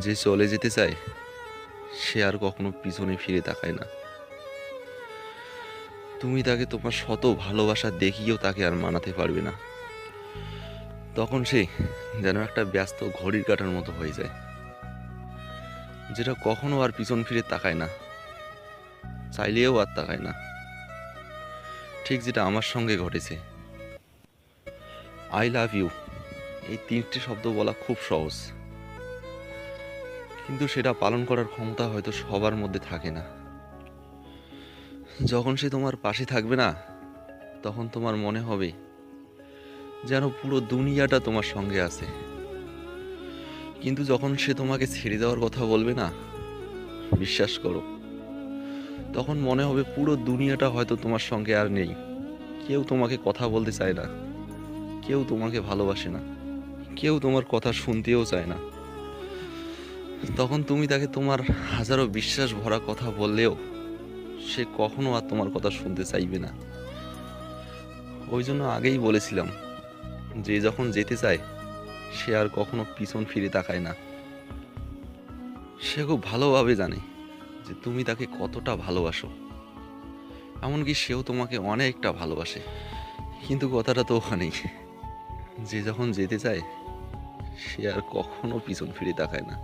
যে চলে যেতে চায় সে আর কখনো পিছনে ফিরে তাকায় না। তুমি তাকে তোমার শত ভালোবাসা দেখিয়েও তাকে আর মানাতে পারবে না। তখন সে যেন একটা ব্যস্ত ঘড়ির কাঁটার মতো হয়ে যায়, যেটা কখনো আর পিছন ফিরে তাকায় না, চাইলেও আর তাকায় না। ঠিক যেটা আমার সঙ্গে ঘটেছে। আই লাভ ইউ এই তিনটি শব্দ বলা খুব সহজ, কিন্তু সেটা পালন করার ক্ষমতা হয়তো সবার মধ্যে থাকে না। যখন সে তোমার পাশে থাকবে না, তখন তোমার মনে হবে যেন পুরো দুনিয়াটা তোমার সঙ্গে আছে। কিন্তু যখন সে তোমাকে ছেড়ে দেওয়ার কথা বলবে না, বিশ্বাস করো, তখন মনে হবে পুরো দুনিয়াটা হয়তো তোমার সঙ্গে আর নেই। কেউ তোমাকে কথা বলতে চায় না, কেউ তোমাকে ভালোবাসে না, কেউ তোমার কথা শুনতেও চায় না। তখন তুমি তাকে তোমার হাজারো বিশ্বাস ভরা কথা বললেও সে কখনো আর তোমার কথা শুনতে চাইবে না। ওই জন্য আগেই বলেছিলাম, যে যখন যেতে চায় সে আর কখনো পিছন ফিরে তাকায় না। সে খুব ভালোভাবে জানে যে তুমি তাকে কতটা ভালোবাসো, এমনকি সেও তোমাকে অনেকটা ভালোবাসে। কিন্তু কথাটা তো ওখানেই, যে যখন যেতে চায় সে আর কখনো পিছন ফিরে তাকায় না।